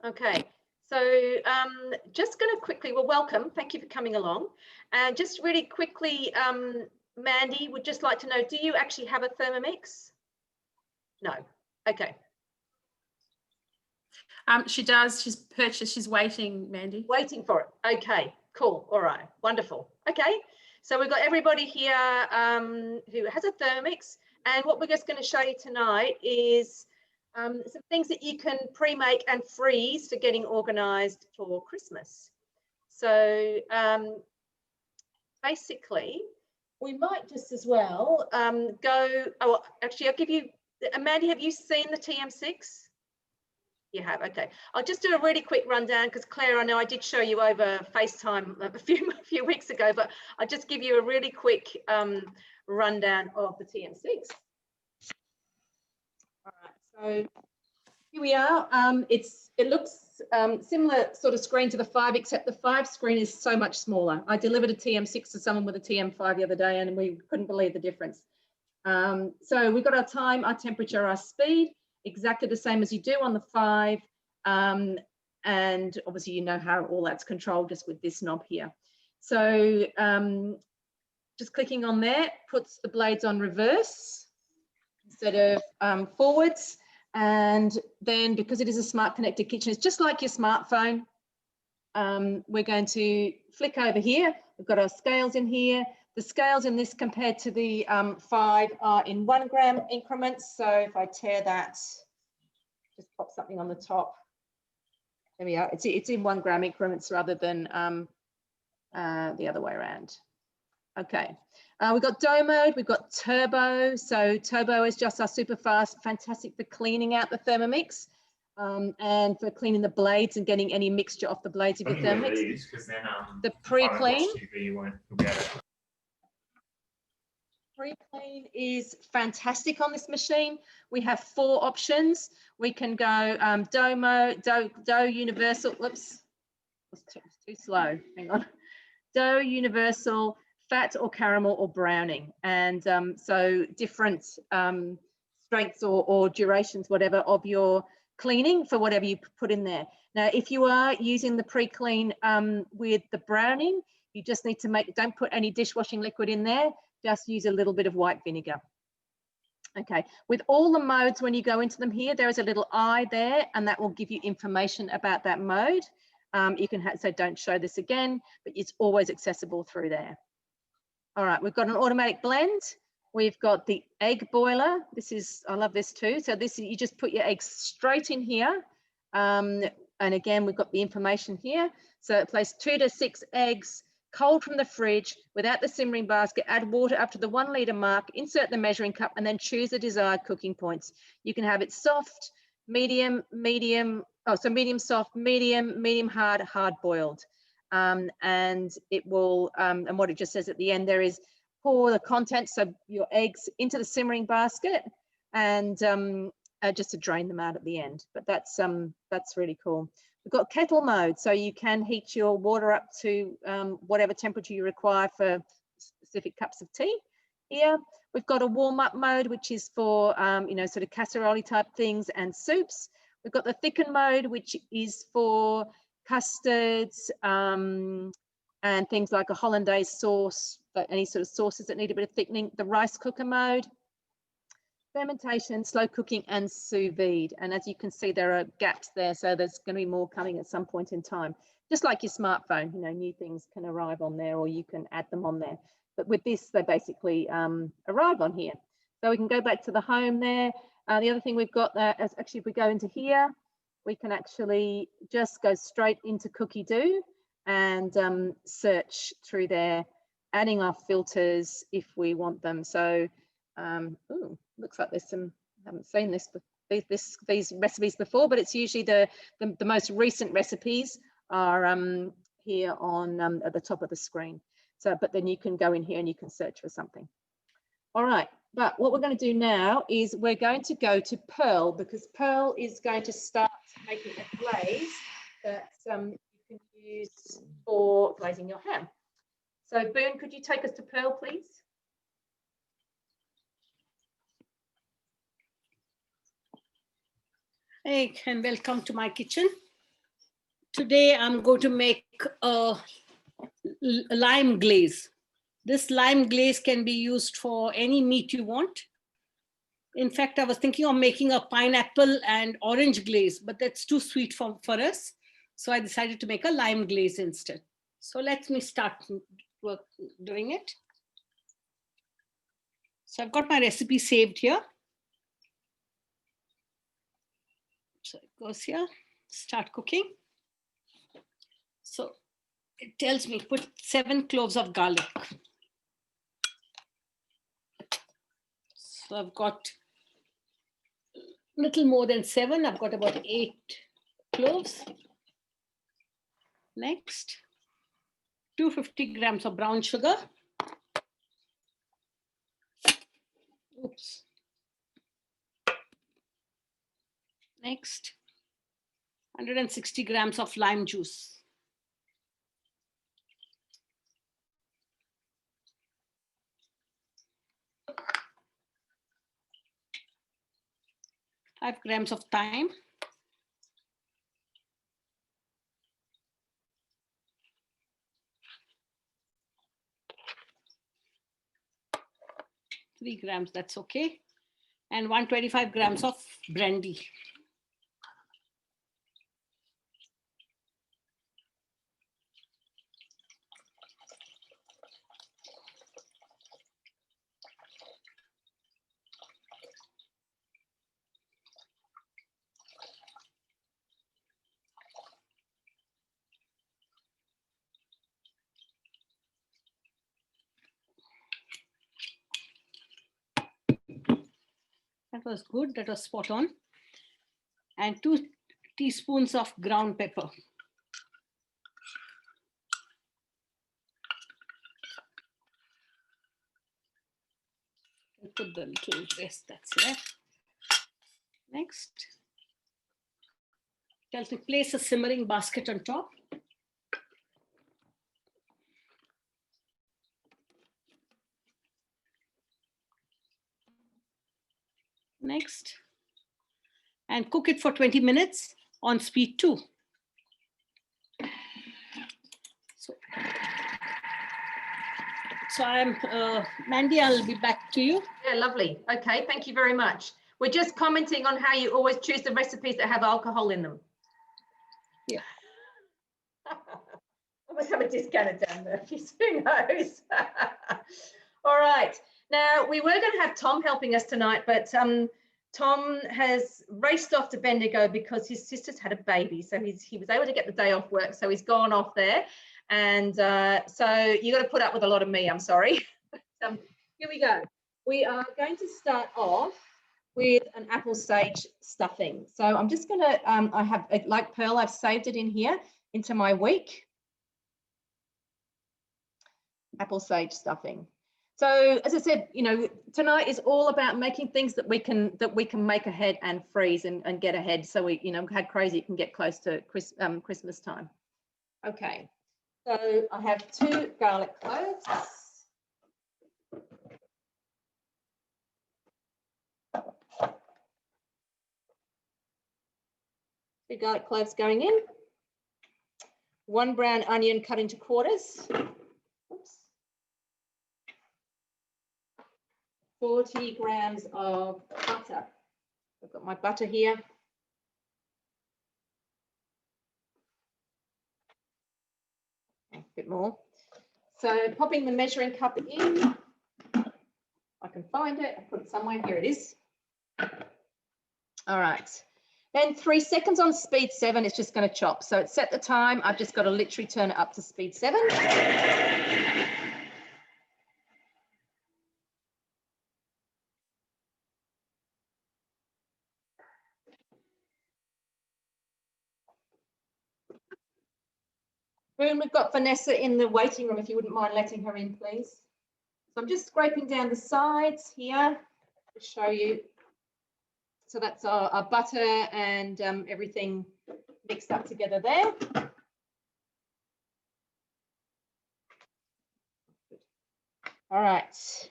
Okay, so just going to quickly, well, welcome. Thank you for coming along. And just really quickly, Mandy would just like to know, do you actually have a Thermomix? No. Okay. She does. She's purchased. She's waiting, Mandy. Waiting for it. Okay, cool. All right, wonderful. Okay, so we've got everybody here who has a Thermomix. And what we're just going to show you tonight is some things that you can pre-make and freeze for getting organized for Christmas. So basically, we might just as well go, oh, actually, I'll give you, Mandy, have you seen the TM6? You have, okay. I'll just do a really quick rundown because Claire, I know I did show you over FaceTime a few weeks ago, but I'll just give you a really quick rundown of the TM6. All right, so here we are. It looks similar sort of screen to the 5, except the 5 screen is so much smaller. I delivered a TM6 to someone with a TM5 the other day, and we couldn't believe the difference. So we've got our time, our temperature, our speed, exactly the same as you do on the 5. And obviously, you know how all that's controlled just with this knob here. So just clicking on there puts the blades on reverse instead of forwards. And then because it is a smart connected kitchen, it's just like your smartphone. We're going to flick over here. We've got our scales in here. The scales in this compared to the 5 are in 1 gram increments. So if I tear that, just pop something on the top. There we are. It's in 1 gram increments rather than the other way around. Okay, we've got dough mode, we've got turbo. So turbo is just our super fast, fantastic for cleaning out the Thermomix and for cleaning the blades and getting any mixture off the blades of your Thermomix. The pre-clean. Pre-clean is fantastic on this machine. We have 4 options. We can go dough mode, dough universal. Whoops, too slow. Hang on. Dough universal, fat or caramel or browning, and so different strengths or durations, whatever, of your cleaning for whatever you put in there. Now, if you are using the pre-clean with the browning, you just need to don't put any dishwashing liquid in there. Just use a little bit of white vinegar. Okay, with all the modes, when you go into them here, there is a little eye there, and that will give you information about that mode. You can say, don't show this again, but it's always accessible through there. All right, we've got an automatic blend. We've got the egg boiler. This is, I love this too. So this, you just put your eggs straight in here. And again, we've got the information here. So place 2 to 6 eggs, cold from the fridge, without the simmering basket, add water up to the 1 litre mark, insert the measuring cup, and then choose the desired cooking points. You can have it soft, medium soft, medium hard, hard boiled. And it will, and what it just says at the end there is pour the contents, so your eggs, into the simmering basket, and just to drain them out at the end. But that's really cool. We've got kettle mode, so you can heat your water up to whatever temperature you require for specific cups of tea. Here we've got a warm up mode, which is for you know, sort of casserole type things and soups. We've got the thicken mode, which is for custards and things like a hollandaise sauce, but any sort of sauces that need a bit of thickening. The rice cooker mode, fermentation, slow cooking, and sous vide. And as you can see, there are gaps there, so there's going to be more coming at some point in time. Just like your smartphone, you know, new things can arrive on there, or you can add them on there. But with this, they basically arrive on here. So we can go back to the home there. The other thing we've got there is actually, if we go into here, we can actually just go straight into Cookie Do and search through there, adding our filters if we want them. So, ooh, looks like there's some, I haven't seen these recipes before, but it's usually the most recent recipes are here on at the top of the screen. So, but then you can go in here and you can search for something. All right, but what we're going to do now is we're going to go to Pearl, because Pearl is going to start making a glaze that you can use for glazing your ham. So Boone, could you take us to Pearl, please? Hey, and welcome to my kitchen. Today I'm going to make a lime glaze. This lime glaze can be used for any meat you want. In fact, I was thinking of making a pineapple and orange glaze, but that's too sweet for us. So I decided to make a lime glaze instead. So let me start doing it. So I've got my recipe saved here. So it goes here, start cooking. So it tells me put 7 cloves of garlic. So I've got a little more than 7. I've got about 8 cloves. Next, 250 grams of brown sugar. Oops. Next, 160 grams of lime juice. Five grams of thyme. Three grams, that's okay. And 125 grams of brandy. That was good, that was spot on. And 2 teaspoons of ground pepper. Put the little rest that's left. Next, tells me place a simmering basket on top. Next, and cook it for 20 minutes on speed 2. So I'm, Mandy, I'll be back to you. Yeah, lovely. Okay, thank you very much. We're just commenting on how you always choose the recipes that have alcohol in them. Yeah. I must have a discounted Dan Murphy's, who knows? All right. Now, we were going to have Tom helping us tonight, but Tom has raced off to Bendigo because his sister's had a baby. So he was able to get the day off work. So he's gone off there. And so you got to put up with a lot of me, I'm sorry. Here we go. We are going to start off with an apple sage stuffing. So I'm just going to, I have, like Pearl, I've saved it in here into my week. Apple sage stuffing. So as I said, you know, tonight is all about making things that we can make ahead and freeze and get ahead. So we, you know, had crazy, it can get close to Christmas time. Okay, so I have 2 garlic cloves. Two garlic cloves going in. 1 brown onion cut into quarters. Oops. 40 grams of butter. I've got my butter here. A bit more. So popping the measuring cup in. I can find it. I put it somewhere. Here it is. All right. Then 3 seconds on speed 7. It's just going to chop. So it's set the time. I've just got to literally turn it up to speed 7. Boom, we've got Vanessa in the waiting room, if you wouldn't mind letting her in, please. So I'm just scraping down the sides here to show you. So that's our butter and everything mixed up together there. All right.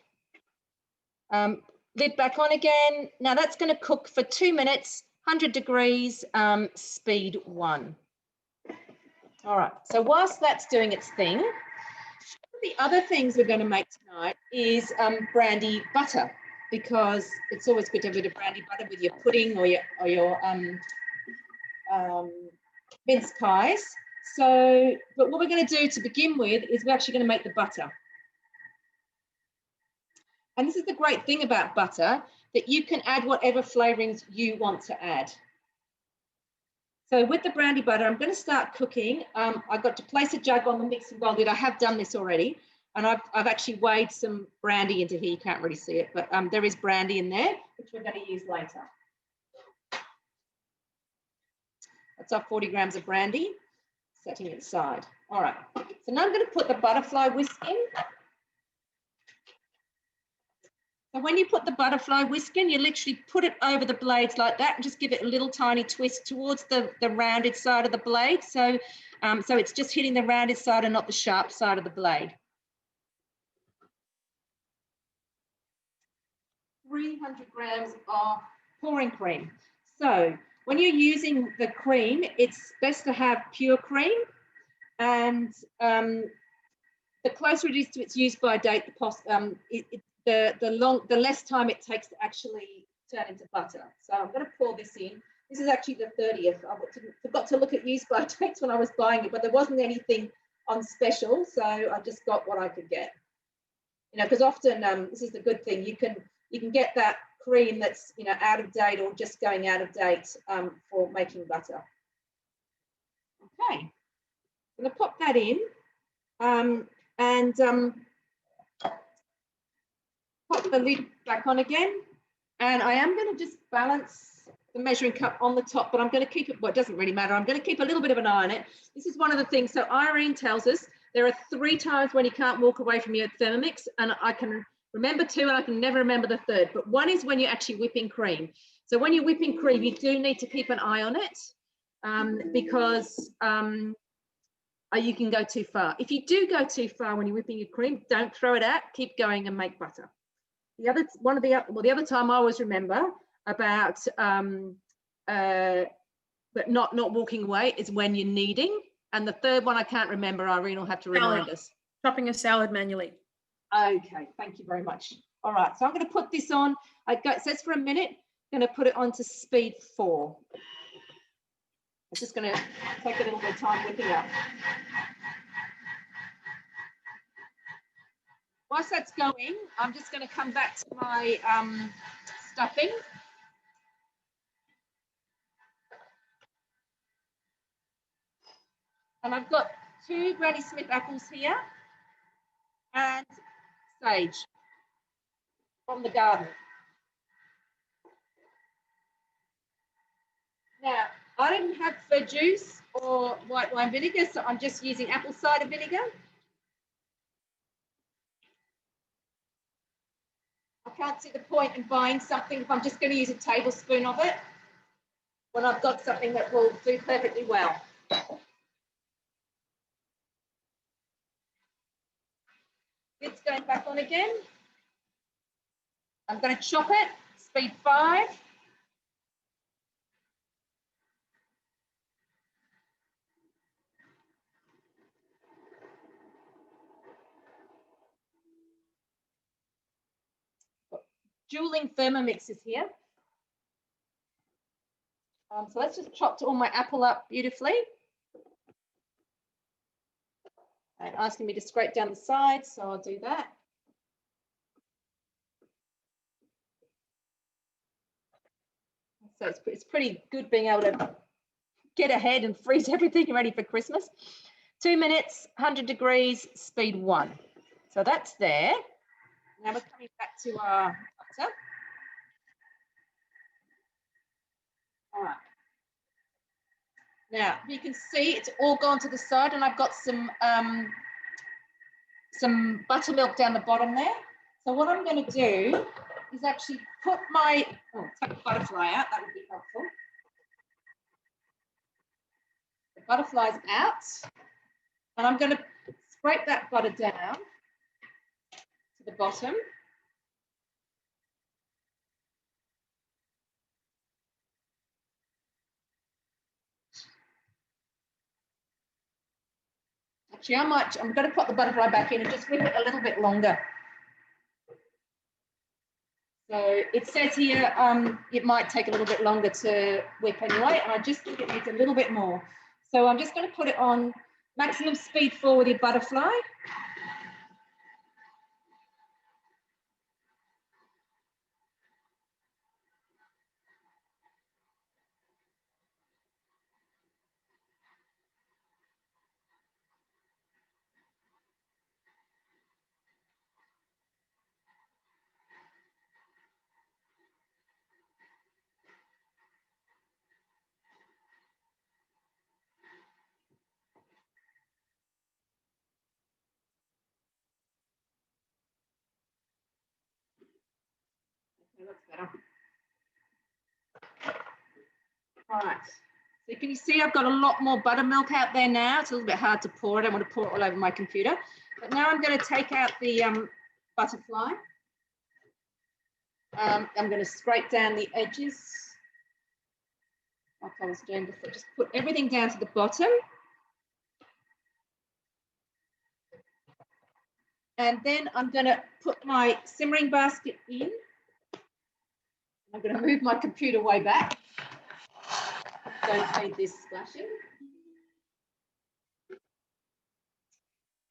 Lid back on again. Now that's going to cook for 2 minutes, 100 degrees, speed 1. All right, so whilst that's doing its thing, the other things we're going to make tonight is brandy butter, because it's always good to have a bit of brandy butter with your pudding or your mince pies. So, but what we're going to do to begin with is we're actually going to make the butter. And this is the great thing about butter, that you can add whatever flavorings you want to add. So with the brandy butter, I'm going to start cooking. I've got to place a jug on the mixing bowl. I have done this already, and I've actually weighed some brandy into here. You can't really see it, but there is brandy in there, which we're going to use later. That's our 40 grams of brandy, setting it aside. All right, so now I'm going to put the butterfly whisk in. So when you put the butterfly whisk in, you literally put it over the blades like that and just give it a little tiny twist towards the rounded side of the blade. So, so it's just hitting the rounded side and not the sharp side of the blade. 300 grams of pouring cream. So when you're using the cream, it's best to have pure cream, and the closer it is to its use by date, the less time it takes to actually turn into butter. So I'm going to pour this in. This is actually the 30th. I forgot to look at use by dates when I was buying it, but there wasn't anything on special, so I just got what I could get. You know, because often this is the good thing. You can get that cream that's, you know, out of date or just going out of date for making butter. Okay, I'm going to pop that in and pop the lid back on again, and I am going to just balance the measuring cup on the top, but I'm going to keep it, well, it doesn't really matter. I'm going to keep a little bit of an eye on it. This is one of the things. So Irene tells us there are 3 times when you can't walk away from your Thermomix, and I can remember 2 and I can never remember the 3rd, but one is when you're actually whipping cream. So when you're whipping cream, you do need to keep an eye on it because you can go too far. If you do go too far when you're whipping your cream, don't throw it out, keep going and make butter. The other time I always remember about but not walking away is when you're kneading. And the 3rd one I can't remember. Irene will have to remind us. Chopping a salad manually. Okay, thank you very much. All right, so I'm going to put this on. It says for a minute. I'm going to put it on to speed 4. It's just going to take a little bit of time whipping up. Whilst that's going, I'm just going to come back to my stuffing. And I've got 2 Granny Smith apples here and sage from the garden. Now, I didn't have verjuice or white wine vinegar, so I'm just using apple cider vinegar. I can't see the point in buying something if I'm just going to use a tablespoon of it when I've got something that will do perfectly well. It's going back on again. I'm going to chop it, speed 5. Dueling Thermomixes here. So let's just chop all my apple up beautifully. And asking me to scrape down the sides, so I'll do that. So it's pretty good being able to get ahead and freeze everything ready for Christmas. 2 minutes, 100 degrees, speed 1. So that's there. Now we're coming back to our butter. All right. Now you can see it's all gone to the side, and I've got some buttermilk down the bottom there. So what I'm going to do is actually put my, take the butterfly out, that would be helpful. The butterfly's out, and I'm going to scrape that butter down to the bottom. Actually, I'm going to put the butterfly back in and just whip it a little bit longer. So it says here it might take a little bit longer to whip anyway, and I just think it needs a little bit more. So I'm just going to put it on maximum speed 4 with your butterfly. That's better. All right. So can you see I've got a lot more buttermilk out there now? It's a little bit hard to pour. I don't want to pour it all over my computer. But now I'm going to take out the butterfly. I'm going to scrape down the edges like I was doing before. Just put everything down to the bottom. And then I'm going to put my simmering basket in. I'm going to move my computer way back. Don't need this splashing.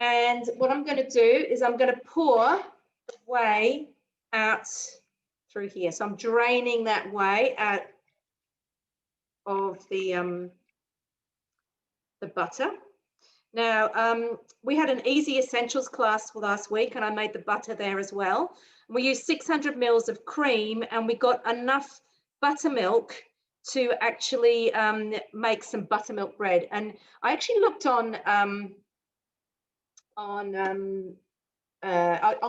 And what I'm going to do is I'm going to pour the whey out through here. So I'm draining that whey out of the butter. Now, we had an easy essentials class last week and I made the butter there as well. We used 600 mils of cream and we got enough buttermilk to actually make some buttermilk bread. And I actually looked on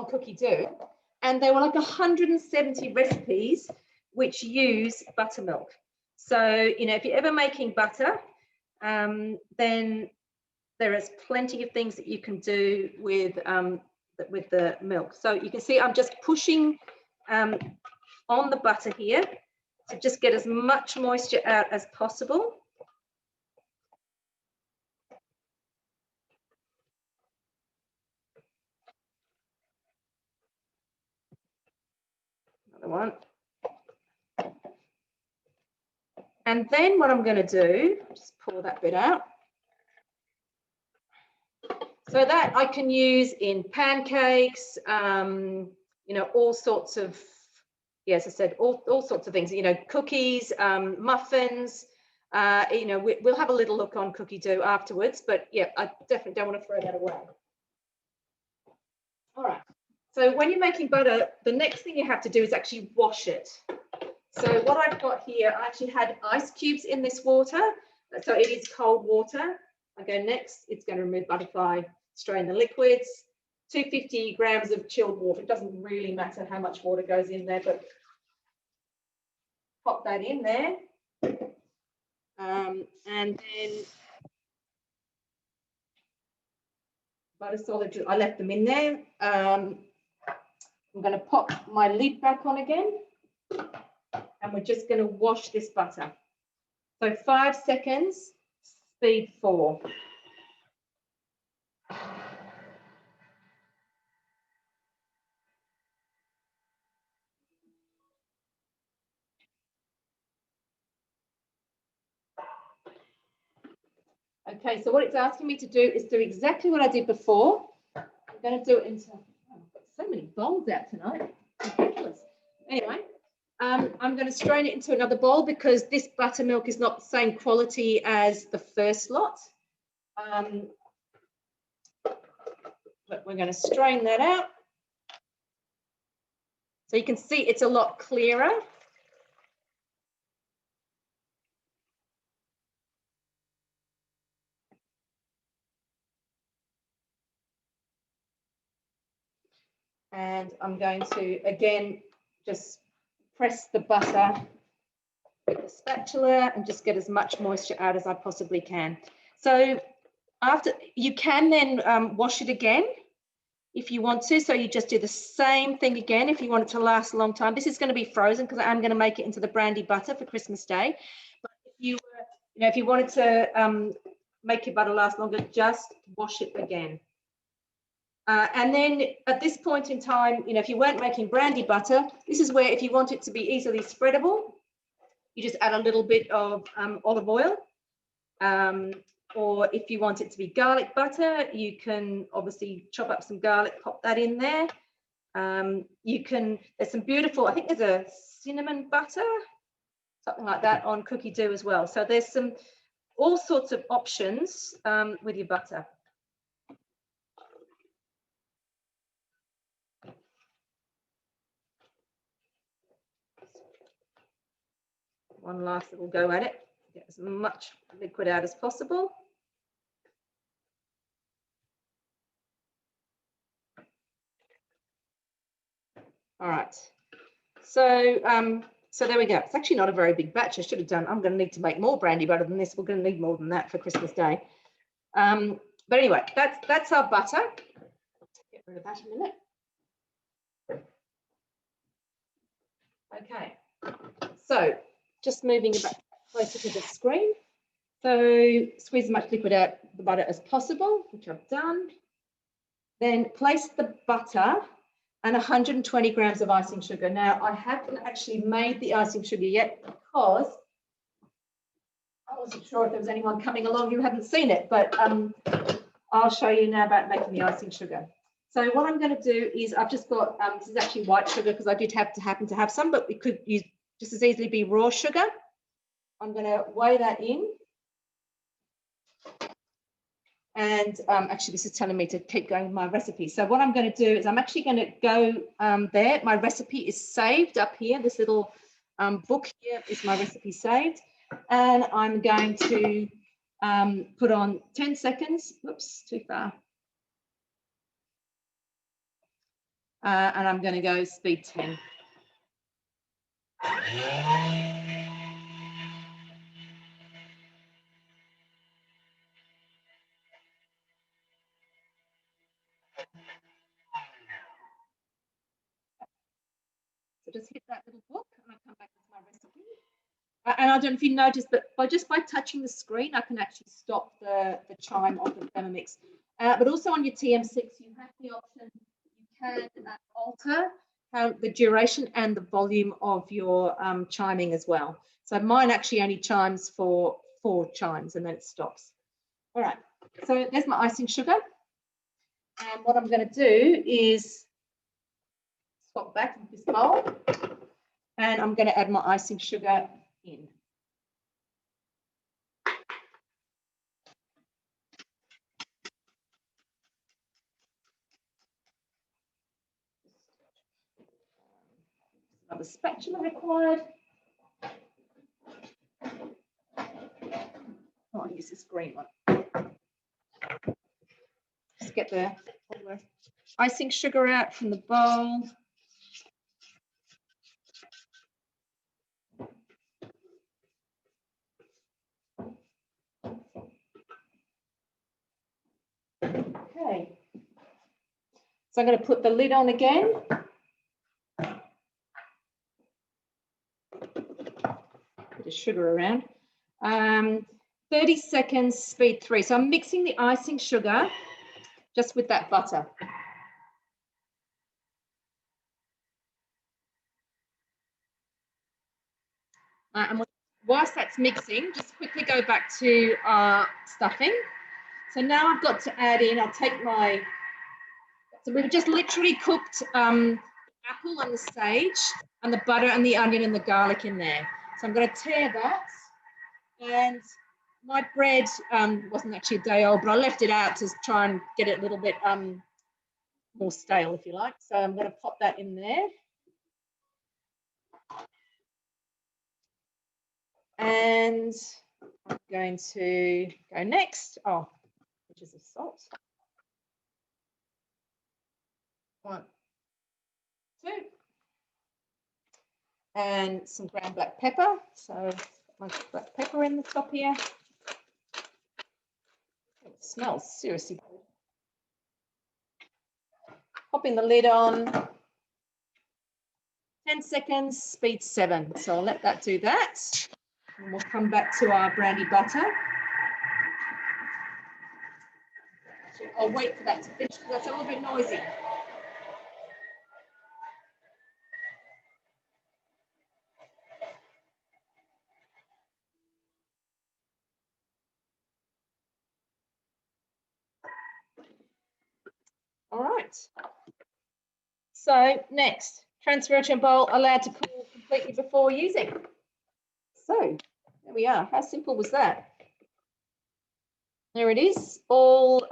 Cookie Dough, and there were like 170 recipes which use buttermilk. So, you know, if you're ever making butter, then there is plenty of things that you can do with the milk. So you can see I'm just pushing on the butter here to just get as much moisture out as possible. Another one. And then what I'm going to do, just pour that bit out. So that I can use in pancakes, you know, all sorts of, yes, I said, all sorts of things, you know, cookies, muffins, you know, we'll have a little look on Cookie Dough afterwards, but yeah, I definitely don't want to throw that away. All right, so when you're making butter, the next thing you have to do is actually wash it. So what I've got here, I actually had ice cubes in this water, so it is cold water. I go next, it's going to remove butterfly, strain the liquids, 250 grams of chilled water. It doesn't really matter how much water goes in there, but pop that in there. And then butter solid, I left them in there. I'm going to pop my lid back on again, and we're just going to wash this butter. So 5 seconds, speed 4. Okay, so what it's asking me to do is do exactly what I did before. I'm going to do it into, oh, I've got so many bowls out tonight. Ridiculous. Anyway, I'm going to strain it into another bowl because this buttermilk is not the same quality as the first lot. But we're going to strain that out. So you can see it's a lot clearer. And I'm going to, again, just press the butter with the spatula and just get as much moisture out as I possibly can. So after, you can then wash it again if you want to. So you just do the same thing again if you want it to last a long time. This is going to be frozen because I'm going to make it into the brandy butter for Christmas Day. But if you were, you know, if you wanted to make your butter last longer, just wash it again. And then at this point in time, you know, if you weren't making brandy butter, this is where if you want it to be easily spreadable, you just add a little bit of olive oil. Or if you want it to be garlic butter, you can obviously chop up some garlic, pop that in there. There's some beautiful, I think there's a cinnamon butter, something like that on cookie dough as well. So there's all sorts of options with your butter. One last little go at it, get as much liquid out as possible. All right, so there we go. It's actually not a very big batch. I should have done, I'm going to need to make more brandy butter than this. We're going to need more than that for Christmas Day. But anyway, that's our butter. Get rid of that in a minute. Okay, so just moving it back closer to the screen. So squeeze as much liquid out the butter as possible, which I've done. Then place the butter and 120 grams of icing sugar. Now, I haven't actually made the icing sugar yet because I wasn't sure if there was anyone coming along who hadn't seen it, but I'll show you now about making the icing sugar. So what I'm going to do is I've just got, this is actually white sugar because I did happen to have some, but it could use just as easily be raw sugar. I'm going to weigh that in. And actually, this is telling me to keep going with my recipe. So what I'm going to do is I'm actually going to go there. My recipe is saved up here. This little book here is my recipe saved. And I'm going to put on 10 seconds. Whoops, too far. And I'm going to go speed 10. So just hit that little book and I'll come back with my recipe. And I don't know if you noticed, but by touching the screen, I can actually stop the chime of the Thermomix. But also on your TM6, you have the option, you can alter the duration and the volume of your chiming as well. So mine actually only chimes for 4 chimes and then it stops. All right, so there's my icing sugar. And what I'm going to do is swap back into this bowl and I'm going to add my icing sugar in. Another spatula required. Oh, I'll use this green one. Just get the icing sugar out from the bowl. Okay. So I'm going to put the lid on again. Bit of sugar around. 30 seconds, speed 3. So I'm mixing the icing sugar just with that butter. And whilst that's mixing, just quickly go back to our stuffing. So now I've got to add in, I'll take my, so we've just literally cooked apple and the sage and the butter and the onion and the garlic in there. So I'm going to tear that. And my bread wasn't actually a day old, but I left it out to try and get it a little bit more stale, if you like. So I'm going to pop that in there. And I'm going to go next. Oh, pinches of salt. 1, 2. And some ground black pepper. So my black pepper in the top here. Oh, it smells seriously good. Popping the lid on. 10 seconds, speed 7. So I'll let that do that. And we'll come back to our brandy butter. I'll wait for that to finish because that's a little bit noisy. All right. So next, transfer to a bowl, allowed to cool completely before using. So there we are. How simple was that? There it is, all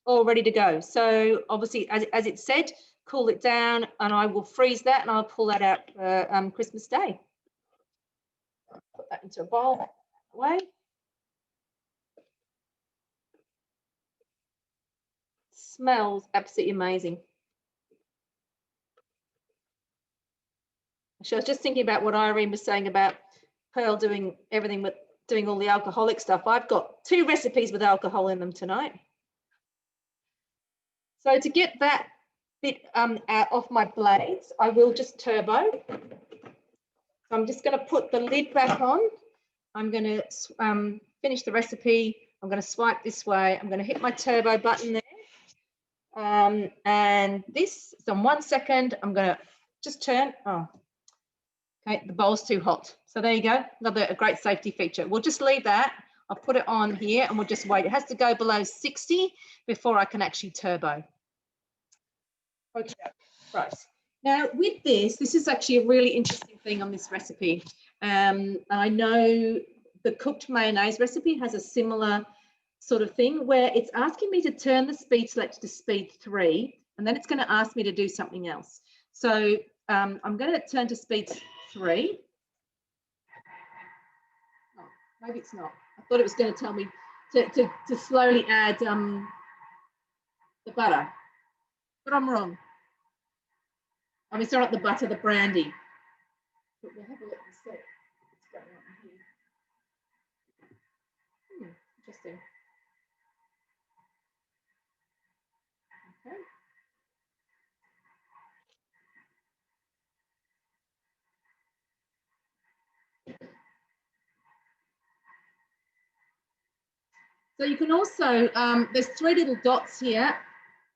ready to go. So obviously, as it said, cool it down, and I will freeze that, and I'll pull that out for Christmas Day. Put that into a bowl that way. Smells absolutely amazing. So I was just thinking about what Irene was saying about Pearl doing everything with doing all the alcoholic stuff. I've got 2 recipes with alcohol in them tonight. So to get that bit out off my blades, I will just turbo. So I'm just going to put the lid back on. I'm going to finish the recipe. I'm going to swipe this way. I'm going to hit my turbo button there. And this is on 1 second. I'm going to just turn. Oh, okay, the bowl's too hot. So there you go, another great safety feature. We'll just leave that. I'll put it on here and we'll just wait. It has to go below 60 before I can actually turbo. Okay, right. Now with this is actually a really interesting thing on this recipe. I know the cooked mayonnaise recipe has a similar sort of thing where it's asking me to turn the speed selector to speed 3, and then it's going to ask me to do something else. So I'm going to turn to speed 3. Oh, maybe it's not. I thought it was going to tell me to slowly add the butter, but I'm wrong. I mean, sorry, not the butter, the brandy. But we'll have a look and see what's going on here. Interesting. Okay. So you can also, there's 3 little dots here.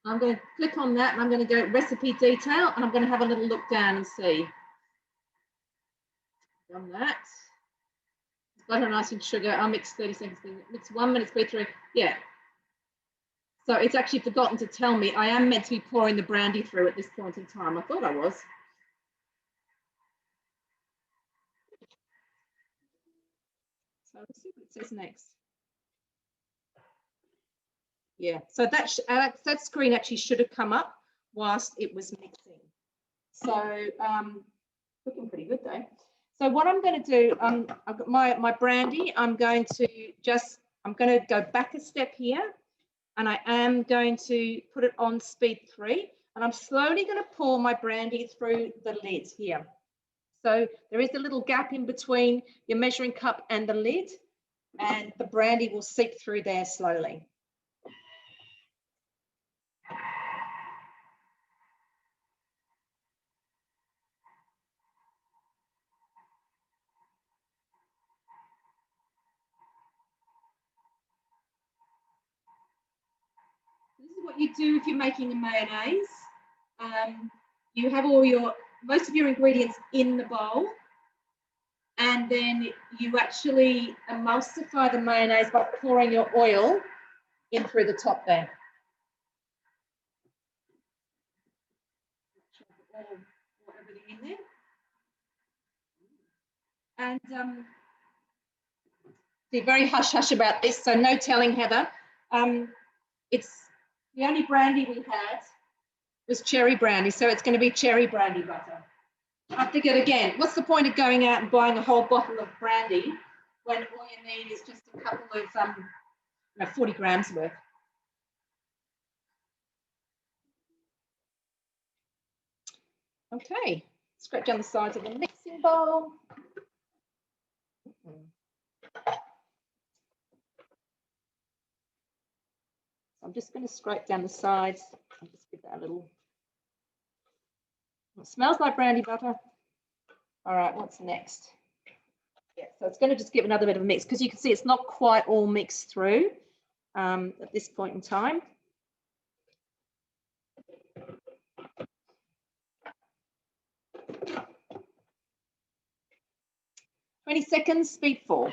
I'm going to click on that and I'm going to go recipe detail and I'm going to have a little look down and see. Done that. Butter and icing sugar. I'll mix 30 seconds. Mix 1 minute speed 3. Yeah. So it's actually forgotten to tell me I am meant to be pouring the brandy through at this point in time. I thought I was. So let's see what it says next. Yeah, so that screen actually should have come up whilst it was mixing. So looking pretty good though. So what I'm going to do, I've got my brandy. I'm going to go back a step here, and I am going to put it on speed 3, and I'm slowly going to pour my brandy through the lid here. So there is a little gap in between your measuring cup and the lid, and the brandy will seep through there slowly. This is what you do if you're making a mayonnaise. You have most of your ingredients in the bowl, and then you actually emulsify the mayonnaise by pouring your oil in through the top there. Pour everything in there. And be very hush-hush about this, so no telling Heather. It's the only brandy we had was cherry brandy, so it's going to be cherry brandy butter. I figured again, what's the point of going out and buying a whole bottle of brandy when all you need is just a couple of 40 grams worth. Okay, scrape down the sides of the mixing bowl. I'm just going to scrape down the sides. I'll just give that a little. It smells like brandy butter. All right, what's next? Yeah, so it's going to just give another bit of a mix because you can see it's not quite all mixed through at this point in time. 20 seconds, speed 4.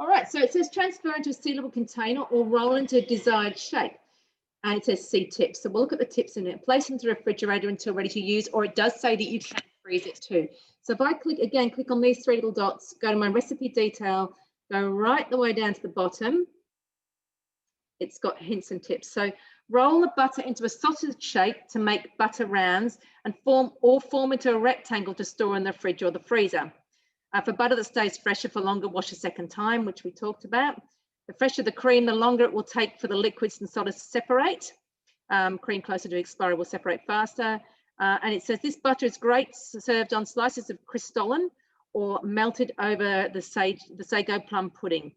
All right, so it says transfer into a sealable container or roll into a desired shape. And it says see tips. So we'll look at the tips in it. Place into the refrigerator until ready to use, or it does say that you can freeze it too. So if I click on these 3 little dots, go to my recipe detail, go right the way down to the bottom. It's got hints and tips. So roll the butter into a sausage shape to make butter rounds and form into a rectangle to store in the fridge or the freezer. For butter that stays fresher for longer, wash a second time, which we talked about. The fresher the cream, the longer it will take for the liquids and solids to separate. Cream closer to expiry will separate faster. And it says this butter is great served on slices of Crystollen or melted over the sago plum pudding.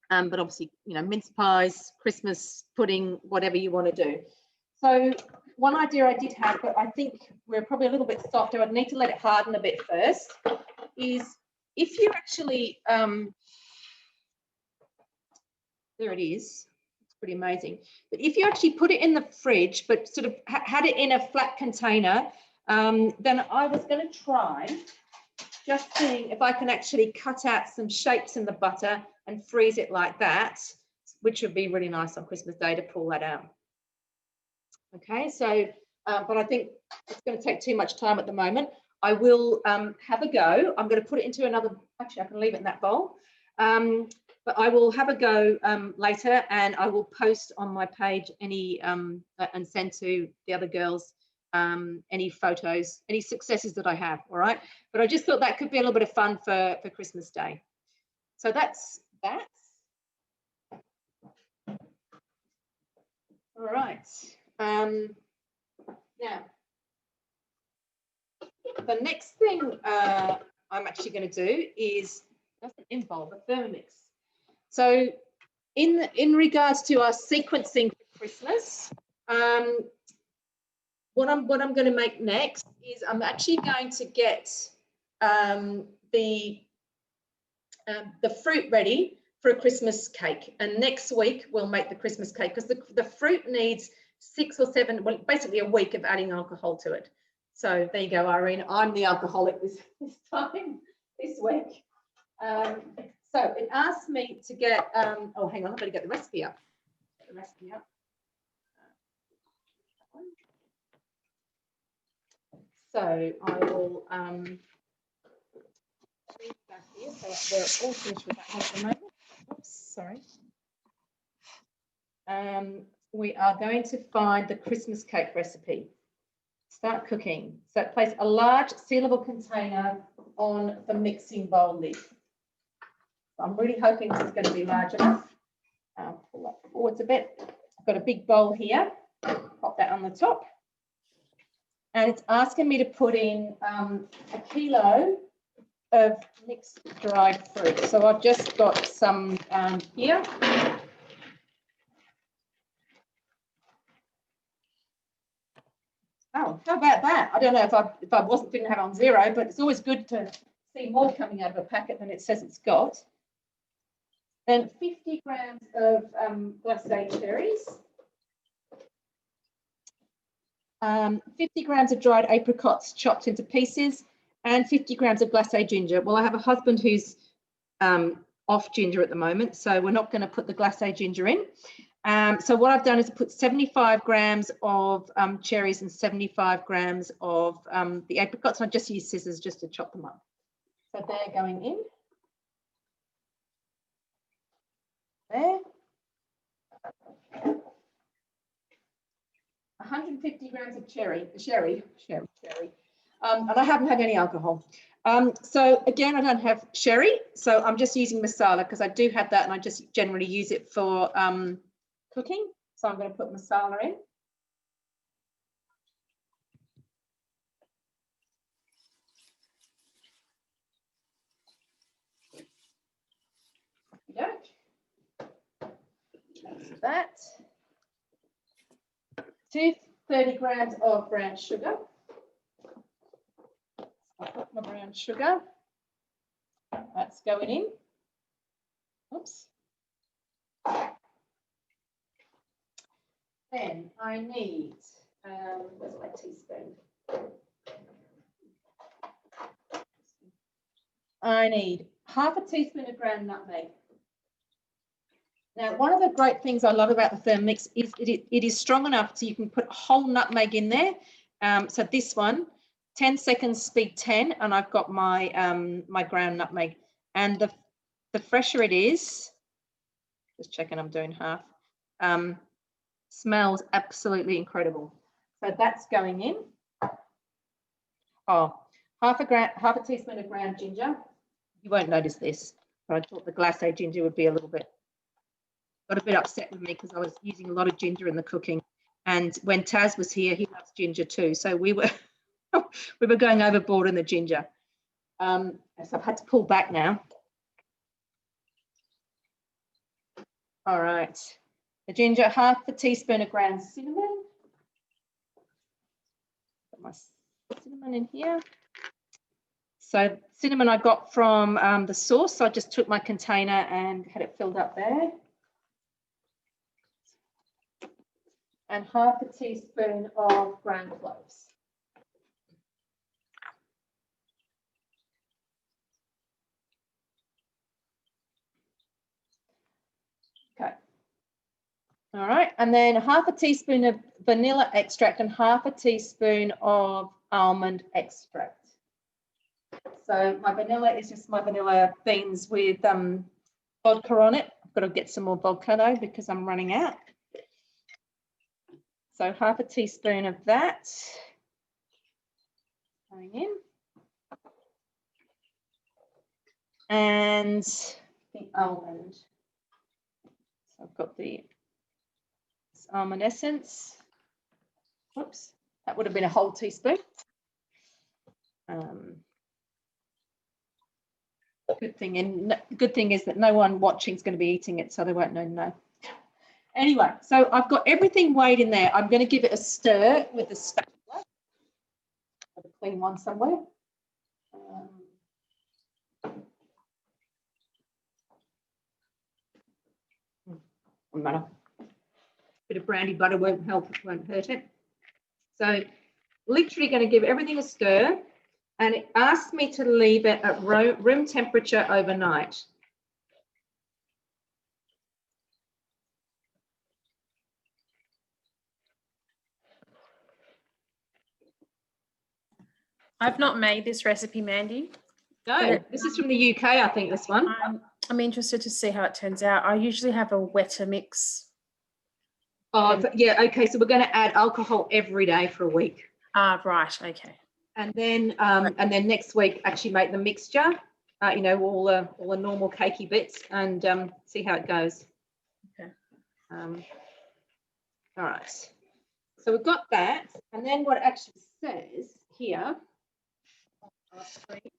But obviously, you know, mince pies, Christmas pudding, whatever you want to do. So one idea I did have, but I think we're probably a little bit softer, I'd need to let it harden a bit first, is if you actually, there it is, it's pretty amazing. But if you actually put it in the fridge, but sort of had it in a flat container, then I was going to try just seeing if I can actually cut out some shapes in the butter and freeze it like that, which would be really nice on Christmas Day to pull that out. Okay, so, but I think it's going to take too much time at the moment. I will have a go. I'm going to put it into another, actually I can leave it in that bowl. But I will have a go later, and I will post on my page any and send to the other girls any photos, any successes that I have, all right? But I just thought that could be a little bit of fun for Christmas Day. So that's that. All right. Now, the next thing I'm actually going to do is, doesn't involve a Thermomix. So in regards to our sequencing for Christmas, what I'm going to make next is I'm actually going to get the fruit ready for a Christmas cake. And next week we'll make the Christmas cake, because the fruit needs 6 or 7, well, basically a week of adding alcohol to it. So there you go, Irene. I'm the alcoholic this week. So it asked me to get, oh, hang on, I've got to get the recipe up. Get the recipe up. So I will leave that here. So we're all finished with that one at the moment. Oops, sorry. We are going to find the Christmas cake recipe. Start cooking. So place a large sealable container on the mixing bowl lid. I'm really hoping this is going to be large enough. Pull that forwards a bit. I've got a big bowl here. Pop that on the top. And it's asking me to put in a kilo of mixed dried fruit. So I've just got some here. Oh, how about that? I don't know if I didn't have it on 0, but it's always good to see more coming out of a packet than it says it's got. Then 50 grams of glacé cherries, 50 grams of dried apricots chopped into pieces, and 50 grams of glacé ginger. Well, I have a husband who's off ginger at the moment, so we're not going to put the glacé ginger in. So what I've done is put 75 grams of cherries and 75 grams of the apricots. And I just use scissors just to chop them up. So they're going in. There. 150 grams of cherry. And I haven't had any alcohol. So again, I don't have sherry, so I'm just using masala because I do have that, and I just generally use it for cooking. So I'm going to put masala in. Yeah. that. 230 grams of brown sugar. I'll put my brown sugar. That's going in. Oops. Then I need, where's my teaspoon? I need half a teaspoon of ground nutmeg. Now, one of the great things I love about the Thermomix is it is strong enough so you can put whole nutmeg in there. So this one, 10 seconds, speed 10, and I've got my my ground nutmeg. And the fresher it is, just checking I'm doing half, smells absolutely incredible. So that's going in. Oh, half a teaspoon of ground ginger. You won't notice this, but I thought the glacé ginger would be a little bit, got a bit upset with me because I was using a lot of ginger in the cooking. And when Taz was here, he loves ginger too. So we were we were going overboard in the ginger. So I've had to pull back now. All right, the ginger, half a teaspoon of ground cinnamon. Put my cinnamon in here. So cinnamon I got from the source. So I just took my container and had it filled up there. And half a teaspoon of ground cloves. Okay. All right, and then half a teaspoon of vanilla extract and half a teaspoon of almond extract. So my vanilla is just my vanilla beans with vodka on it. I've got to get some more vodka though because I'm running out. So half a teaspoon of that going in. And the almond. So I've got the almond essence. Whoops, that would have been a whole teaspoon. Good thing is that no one watching is going to be eating it, so they won't know. Anyway, so I've got everything weighed in there. I'm going to give it a stir with the spatula. I've a clean one somewhere. Doesn't matter. Bit of brandy butter won't help, it won't hurt it. So literally going to give everything a stir, and it asked me to leave it at room temperature overnight. I've not made this recipe, Mandy. No, this is from the UK, I think, this one. I'm interested to see how it turns out. I usually have a wetter mix. Oh, yeah, okay, so we're going to add alcohol every day for a week. Ah, right, okay. And then next week actually make the mixture, you know, all the normal cakey bits, and see how it goes. Okay. All right. So we've got that, and then what it actually says here on our screen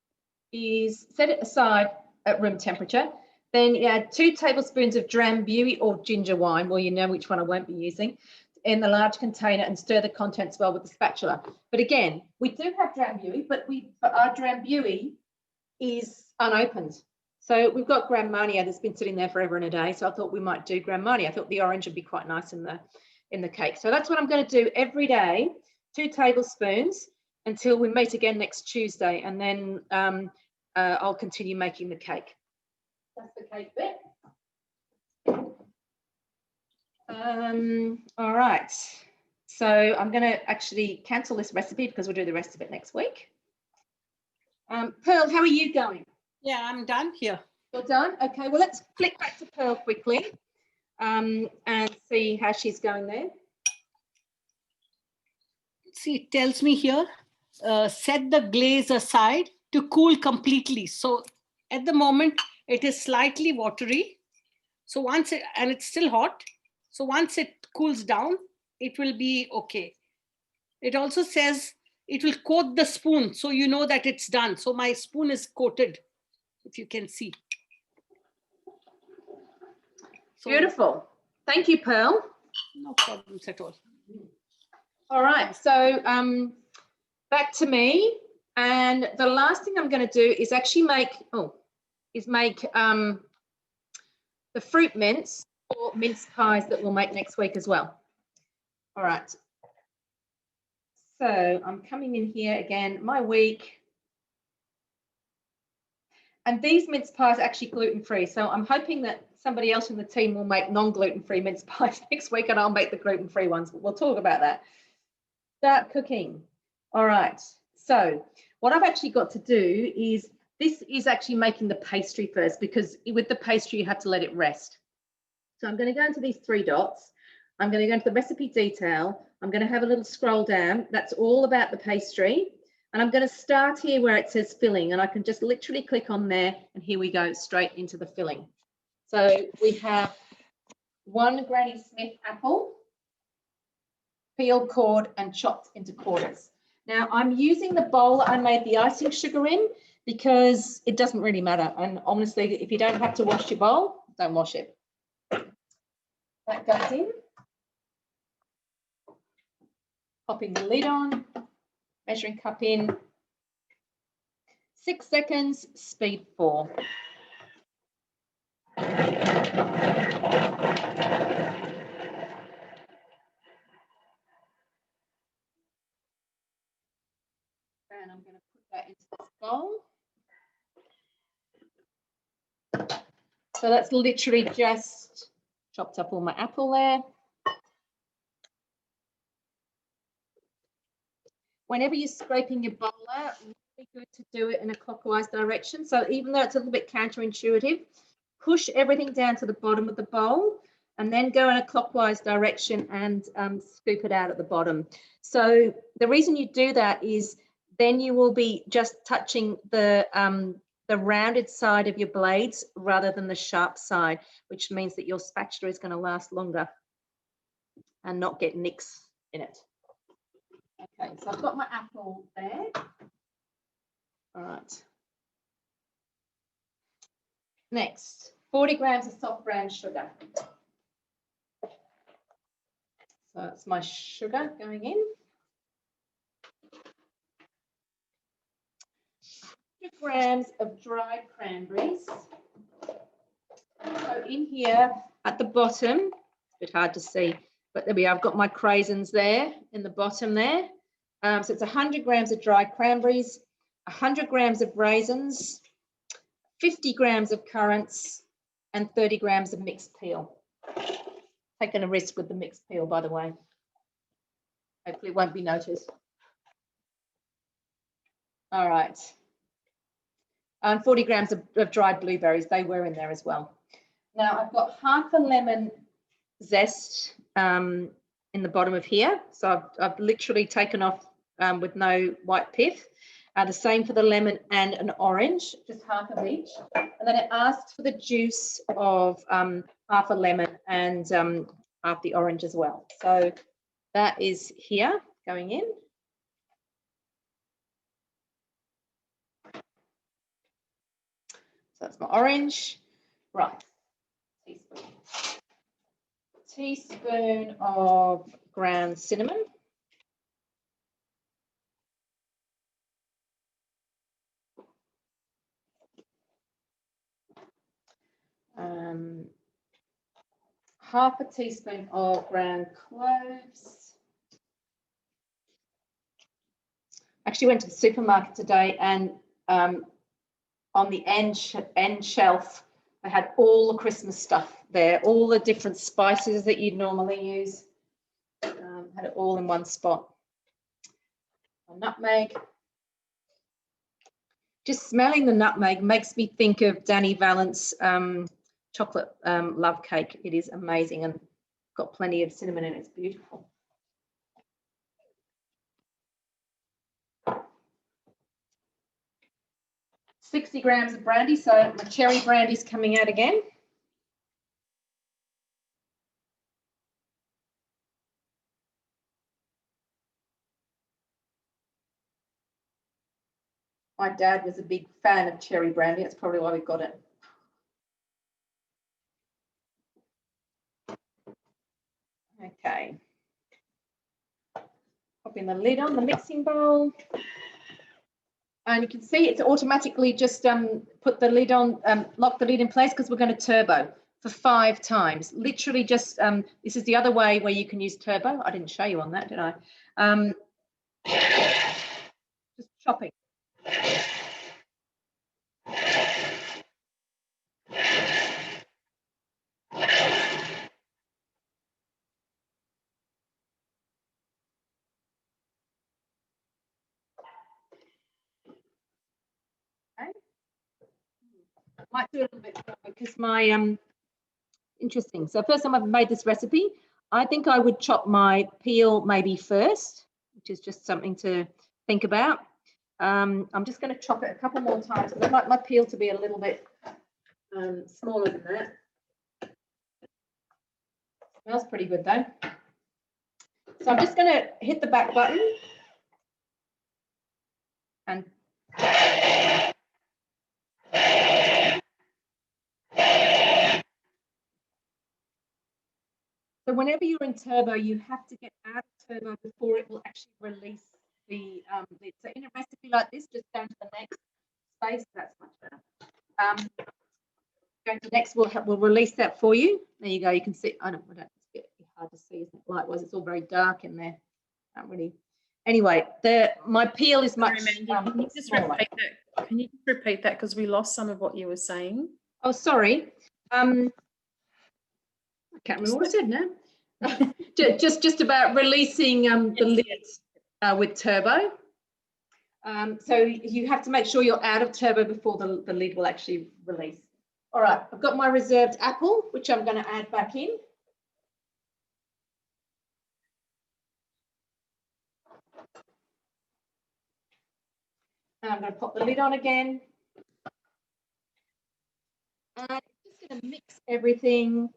is set it aside at room temperature. Then you add 2 tablespoons of Drambuie or ginger wine, well, you know which one I won't be using, in the large container, and stir the contents well with the spatula. But again, we do have Drambuie, but our Drambuie is unopened. So we've got Grand Marnier that's been sitting there forever and a day. So I thought we might do Grand Marnier. I thought the orange would be quite nice in the cake. So that's what I'm going to do every day, 2 tablespoons until we meet again next Tuesday, and then I'll continue making the cake. That's the cake bit. All right, so I'm going to actually cancel this recipe because we'll do the rest of it next week. Pearl, how are you going? Yeah, I'm done here. You're done? Okay, well, let's flick back to Pearl quickly and see how she's going there. See, it tells me here, set the glaze aside to cool completely. So at the moment, it is slightly watery. So once and it's still hot. So once it cools down, it will be okay. It also says it will coat the spoon, so you know that it's done. So my spoon is coated, if you can see. So, beautiful. Thank you, Pearl. No problems at all. All right, so back to me. And the last thing I'm going to do is actually make the fruit mince or mince pies that we'll make next week as well. All right. So I'm coming in here again, my week. And these mince pies are actually gluten-free. So I'm hoping that somebody else in the team will make non-gluten-free mince pies next week and I'll make the gluten-free ones. But we'll talk about that. Start cooking. All right. So what I've actually got to do is, this is actually making the pastry first, because with the pastry, you have to let it rest. So I'm going to go into these 3 dots. I'm going to go into the recipe detail. I'm going to have a little scroll down. That's all about the pastry. And I'm going to start here where it says filling, and I can just literally click on there, and here we go straight into the filling. So we have 1 Granny Smith apple, peeled, cored, and chopped into quarters. Now I'm using the bowl I made the icing sugar in because it doesn't really matter. And honestly, if you don't have to wash your bowl, don't wash it. That goes in. Popping the lid on, measuring cup in. 6 seconds, speed 4. And I'm going to put that into this bowl. So that's literally just chopped up all my apple there. Whenever you're scraping your bowl out, really good to do it in a clockwise direction. So even though it's a little bit counterintuitive, push everything down to the bottom of the bowl and then go in a clockwise direction and scoop it out at the bottom. So the reason you do that is then you will be just touching the rounded side of your blades rather than the sharp side, which means that your spatula is going to last longer and not get nicks in it. Okay, so I've got my apple there. All right. Next, 40 grams of soft brown sugar. So that's my sugar going in. 100 grams of dried cranberries. So in here at the bottom, it's a bit hard to see, but there we are. I've got my craisins there in the bottom there. So it's 100 grams of dried cranberries, 100 grams of raisins, 50 grams of currants, and 30 grams of mixed peel. Taking a risk with the mixed peel, by the way. Hopefully it won't be noticed. All right. And 40 grams of dried blueberries, they were in there as well. Now I've got half a lemon zest in the bottom of here. So I've literally taken off with no white pith. The same for the lemon and an orange, just half of each. And then it asks for the juice of half a lemon and half the orange as well. So that is here going in. So that's my orange. Right. Teaspoon of ground cinnamon. Half a teaspoon of ground cloves. Actually went to the supermarket today and on the end shelf, I had all the Christmas stuff there, all the different spices that you'd normally use. Had it all in one spot. A nutmeg. Just smelling the nutmeg makes me think of Danny Valent's chocolate love cake. It is amazing and got plenty of cinnamon in it. It's beautiful. $60 grams of brandy, so my cherry brandy's coming out again. My dad was a big fan of cherry brandy. That's probably why we got it. Okay. Popping the lid on the mixing bowl. And you can see it's automatically just put the lid on, lock the lid in place because we're going to turbo for 5 times. Literally just, this is the other way where you can use turbo. I didn't show you on that, did I? Just chopping. Okay. Might do a little bit more because my interesting. So first time I've made this recipe, I think I would chop my peel maybe first, which is just something to think about. I'm just going to chop it a couple more times. I'd like my peel to be a little bit smaller than that. Smells pretty good though. So I'm just going to hit the back button and so whenever you're in turbo, you have to get out of turbo before it will actually release the lid. So in a recipe like this, just go to the next space. That's much better. Going to next, we'll release that for you. There you go. You can see. I don't. It's a bit hard to see, isn't it? Likewise, it's all very dark in there. Can't really. Anyway, my peel is much. Sorry, Mandy, can you just smaller. repeat that? Can you just repeat that because we lost some of what you were saying? Oh, sorry. I can't remember what I said now. just about releasing the lids with turbo. So you have to make sure you're out of turbo before the lid will actually release. All right, I've got my reserved apple, which I'm going to add back in. And I'm going to pop the lid on again. And I'm just going to mix everything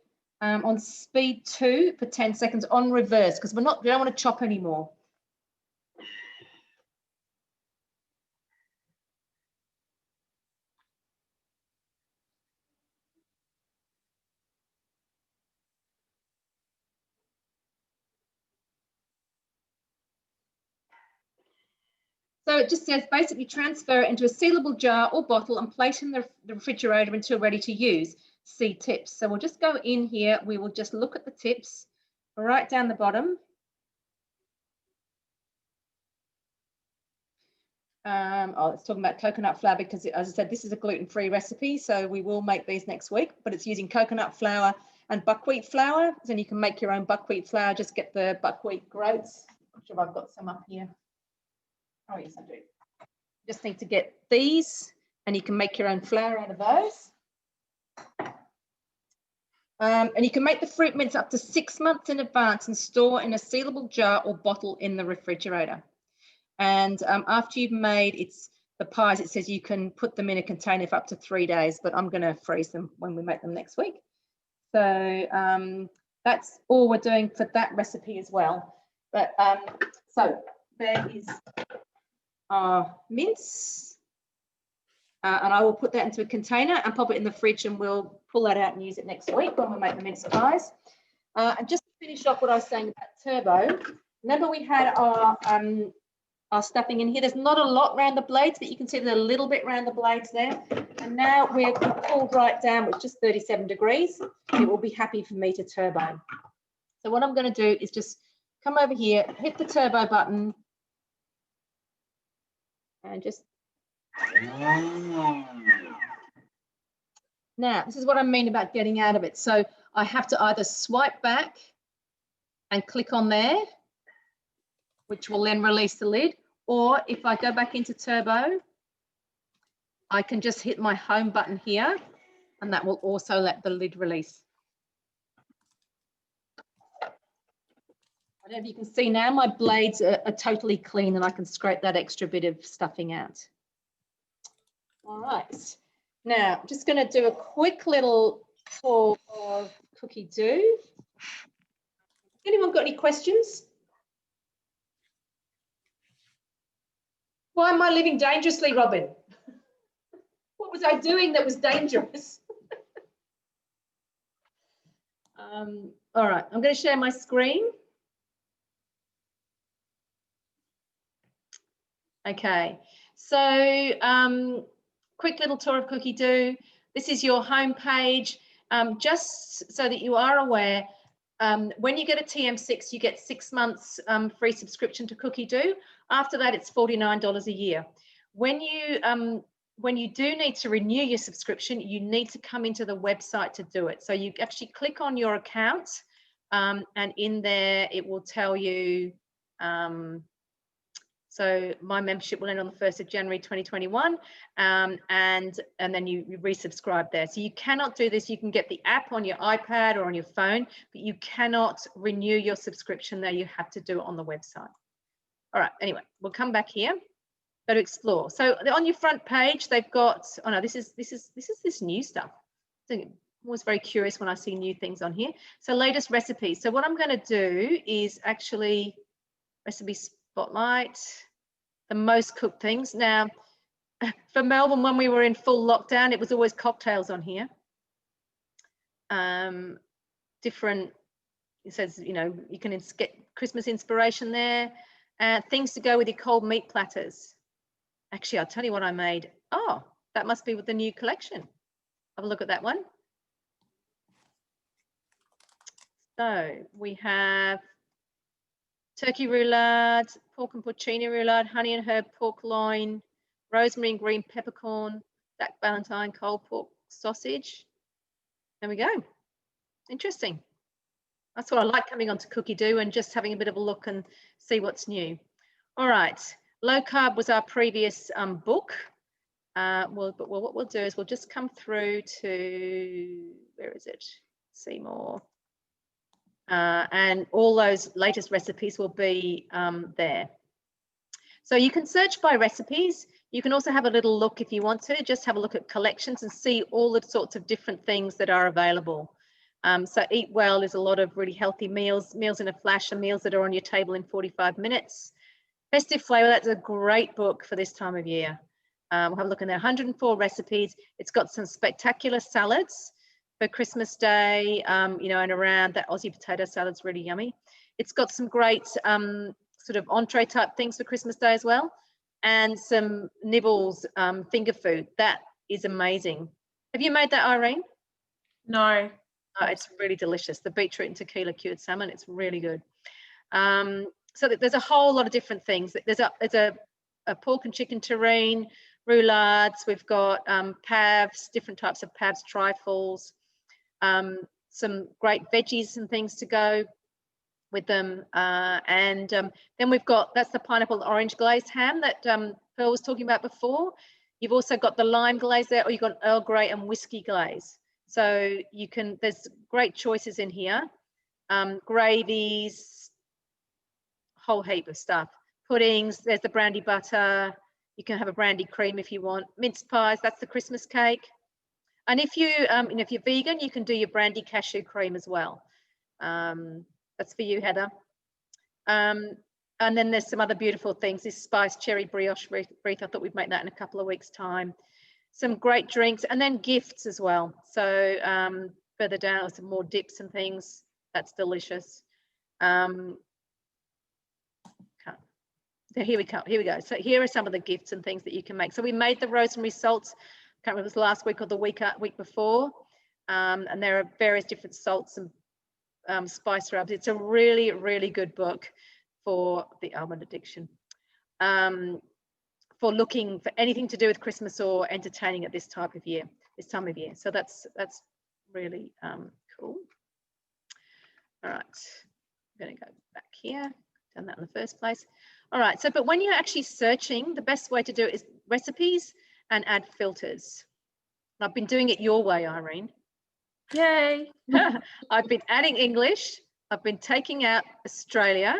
on speed 2 for 10 seconds on reverse because we don't want to chop anymore. So it just says basically transfer it into a sealable jar or bottle and place in the refrigerator until ready to use. See tips. So we'll just go in here. We will just look at the tips right down the bottom. It's talking about coconut flour because, as I said, this is a gluten-free recipe. So we will make these next week, but it's using coconut flour and buckwheat flour. Then you can make your own buckwheat flour. Just get the buckwheat groats. I'm sure I've got some up here. Oh, yes, I do. Just need to get these and you can make your own flour out of those. And you can make the fruit mince up to 6 months in advance and store in a sealable jar or bottle in the refrigerator. And after you've made the pies, it says you can put them in a container for up to 3 days, but I'm going to freeze them when we make them next week. So that's all we're doing for that recipe as well. But so there is mince, and I will put that into a container and pop it in the fridge, and we'll pull that out and use it next week when we make the mince pies. And just to finish off what I was saying about turbo, remember we had our stuffing in here. There's not a lot around the blades, but you can see there's a little bit around the blades there. And now we're pulled right down with just 37 degrees. It will be happy for me to turbo. So what I'm going to do is just come over here, hit the turbo button, and just now this is what I mean about getting out of it. So I have to either swipe back and click on there, which will then release the lid, or if I go back into turbo, I can just hit my home button here and that will also let the lid release. I don't know if you can see now, my blades are totally clean and I can scrape that extra bit of stuffing out. All right, now I'm just going to do a quick little pour of cookie dough. Anyone got any questions? Why am I living dangerously, Robin? What was I doing that was dangerous? All right, I'm going to share my screen. Okay, so quick little tour of Cookie Do. This is your home page. Just so that you are aware, when you get a TM6, you get 6 months free subscription to Cookie Do. After that, it's $49 a year. When you do need to renew your subscription, you need to come into the website to do it. So you actually click on your account, and in there it will tell you. So my membership will end on the 1st of January 2021, and then you resubscribe there. So you cannot do this. You can get the app on your iPad or on your phone, but you cannot renew your subscription there. You have to do it on the website. All right, anyway, we'll come back here. Go to explore. So on your front page, they've got, oh no, this is this new stuff. I'm always very curious when I see new things on here. So latest recipes. So what I'm going to do is actually recipe spotlight, the most cooked things. Now, for Melbourne, when we were in full lockdown, it was always cocktails on here. Different, it says, you know, you can get Christmas inspiration there. Things to go with your cold meat platters. Actually, I'll tell you what I made. Oh, that must be with the new collection. Have a look at that one. So we have turkey roulade, pork and porcini roulade, honey and herb pork loin, rosemary and green peppercorn, Jack Valentine cold pork sausage. There we go. Interesting. That's what I like, coming onto Cookie Do and just having a bit of a look and see what's new. All right. Low carb was our previous book. But what we'll do is we'll just come through to, where is it? See more. And all those latest recipes will be there. So you can search by recipes. You can also have a little look if you want to, just have a look at collections and see all the sorts of different things that are available. So Eat Well is a lot of really healthy meals, meals in a flash, and meals that are on your table in 45 minutes. Festive Flavor, that's a great book for this time of year. We'll have a look in there, 104 recipes. It's got some spectacular salads for Christmas Day, you know, and around that Aussie potato salad's really yummy. It's got some great sort of entree type things for Christmas Day as well, and some nibbles, finger food. That is amazing. Have you made that, Irene? No. Oh, it's really delicious. The beetroot and tequila cured salmon, it's really good. So there's a whole lot of different things. There's a pork and chicken terrine, roulades. We've got pavs, different types of pavs, trifles, some great veggies and things to go with them. And then we've got, that's the pineapple orange glazed ham that Pearl was talking about before. You've also got the lime glaze there, or you've got Earl Grey and whiskey glaze. So you can, there's great choices in here. Gravies, whole heap of stuff. Puddings, there's the brandy butter. You can have a brandy cream if you want. Mince pies, that's the Christmas cake. And if you, and if you're vegan, you can do your brandy cashew cream as well. That's for you, Heather. And then there's some other beautiful things. This spiced cherry brioche wreath, I thought we'd make that in a couple of weeks' time. Some great drinks, and then gifts as well. So further down, some more dips and things. That's delicious. So here we go. So here are some of the gifts and things that you can make. So we made the rosemary salts. I can't remember if it was last week or the week before. And there are various different salts and spice rubs. It's a really, really good book for the almond addiction. For looking for anything to do with Christmas or entertaining at this time of year. So that's really cool. All right, I'm going to go back here. Done that in the first place. All right, so but when you're actually searching, the best way to do it is recipes and add filters. I've been doing it your way, Irene. Yay. I've been adding English. I've been taking out Australia,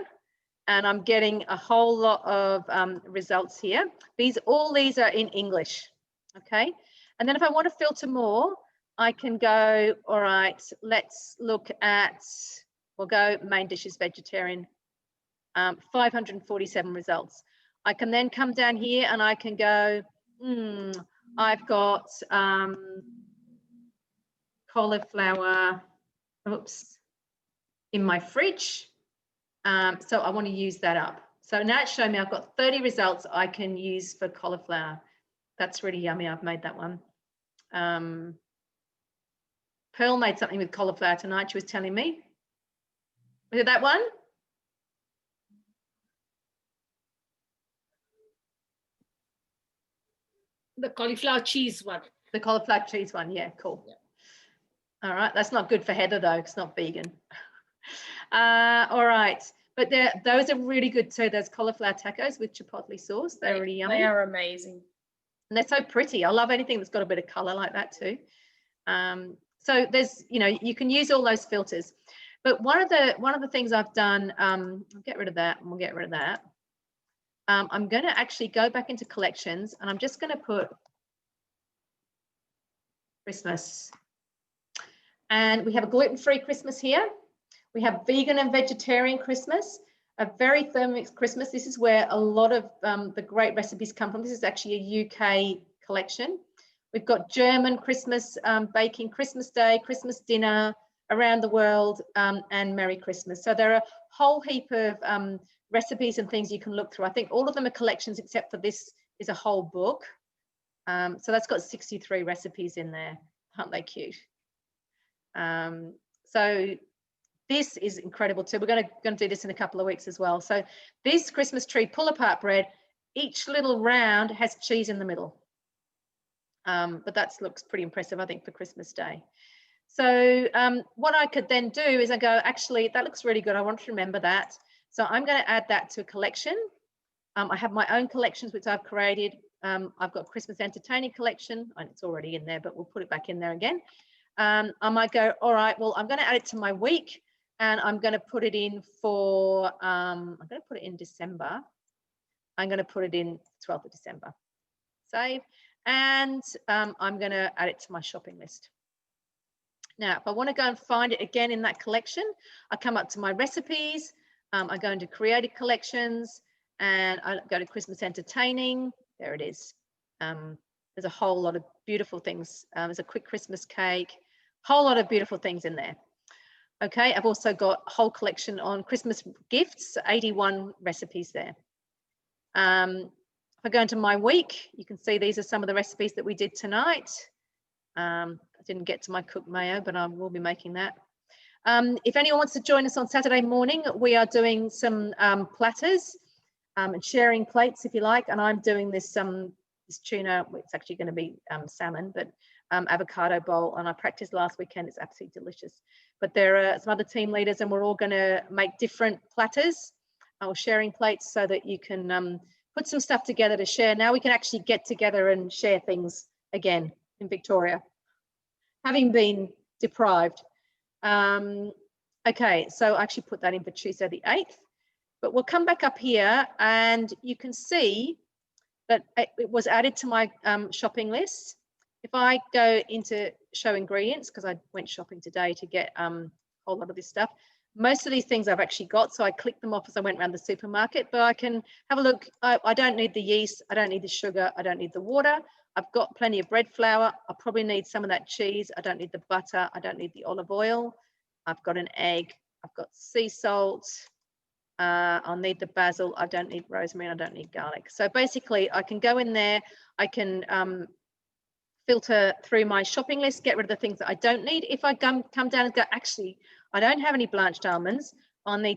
and I'm getting a whole lot of results here. All these are in English, okay? And then if I want to filter more, I can go, all right, let's look at, we'll go main dishes vegetarian, 547 results. I can then come down here and I can go, I've got cauliflower, oops, in my fridge. So I want to use that up. So now it's showing me I've got 30 results I can use for cauliflower. That's really yummy. I've made that one. Pearl made something with cauliflower tonight. She was telling me. Was it that one? The cauliflower cheese one. The cauliflower cheese one. Yeah, cool. Yeah. All right. That's not good for Heather though. It's not vegan. All right. But those are really good too. Those cauliflower tacos with chipotle sauce. They're really yummy. They are amazing. And they're so pretty. I love anything that's got a bit of color like that too. So there's, you know, you can use all those filters. But one of the things I've done, I'll get rid of that and we'll get rid of that. I'm going to actually go back into collections and I'm just going to put Christmas. And we have a gluten-free Christmas here. We have vegan and vegetarian Christmas, a very Thermomix Christmas. This is where a lot of the great recipes come from. This is actually a UK collection. We've got German Christmas baking, Christmas Day, Christmas dinner, around the world, and Merry Christmas. So there are a whole heap of recipes and things you can look through. I think all of them are collections except for this is a whole book. So that's got 63 recipes in there. Aren't they cute? So this is incredible too. We're going to do this in a couple of weeks as well. So this Christmas tree pull-apart bread, each little round has cheese in the middle. But that looks pretty impressive, I think, for Christmas Day. So what I could then do is I go, actually, that looks really good. I want to remember that. So I'm going to add that to a collection. I have my own collections, which I've created. I've got Christmas entertaining collection, and it's already in there, but we'll put it back in there again. I might go, all right, well, I'm going to add it to my week, and I'm going to put it in for, I'm going to put it in December. I'm going to put it in 12th of December. Save. And I'm going to add it to my shopping list. Now, if I want to go and find it again in that collection, I come up to my recipes, I go into created collections, and I go to Christmas entertaining. There it is. There's a whole lot of beautiful things. There's a quick Christmas cake, whole lot of beautiful things in there. Okay, I've also got a whole collection on Christmas gifts, 81 recipes there. If I go into my week, you can see these are some of the recipes that we did tonight. I didn't get to my cooked mayo, but I will be making that. If anyone wants to join us on Saturday morning, we are doing some platters and sharing plates, if you like. And I'm doing this tuna, it's actually going to be salmon, but avocado bowl. And I practiced last weekend. It's absolutely delicious. But there are some other team leaders, and we're all going to make different platters or sharing plates so that you can put some stuff together to share. Now we can actually get together and share things again in Victoria, having been deprived. Okay, so I actually put that in for Tuesday the 8th, but we'll come back up here and you can see that it was added to my shopping list. If I go into show ingredients, because I went shopping today to get a whole lot of this stuff, most of these things I've actually got, so I clicked them off as I went around the supermarket, but I can have a look. I don't need the yeast, I don't need the sugar, I don't need the water. I've got plenty of bread flour. I probably need some of that cheese. I don't need the butter. I don't need the olive oil. I've got an egg. I've got sea salt. I'll need the basil. I don't need rosemary. I don't need garlic. So basically, I can go in there. I can filter through my shopping list, get rid of the things that I don't need. If I come down and go, actually, I don't have any blanched almonds, I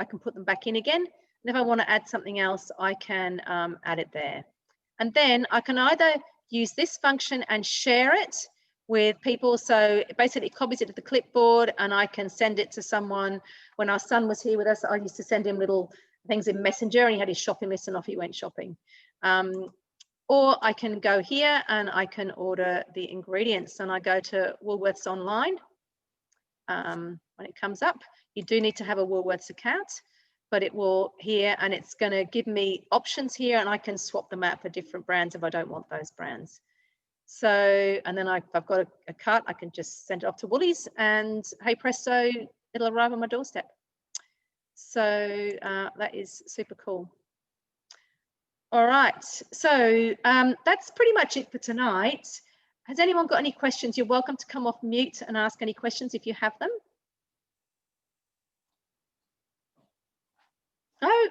can put them back in again. And if I want to add something else, I can add it there. And then I can either use this function and share it with people. So basically it copies it to the clipboard and I can send it to someone. When our son was here with us, I used to send him little things in Messenger and he had his shopping list and off he went shopping. Or I can go here and I can order the ingredients and I go to Woolworths online. When it comes up, you do need to have a Woolworths account, but it will here and it's going to give me options here and I can swap them out for different brands if I don't want those brands. So, and then I've got a cart, I can just send it off to Woolies and hey presto, it'll arrive on my doorstep. So that is super cool. All right, so that's pretty much it for tonight. Has anyone got any questions? You're welcome to come off mute and ask any questions if you have them. Oh.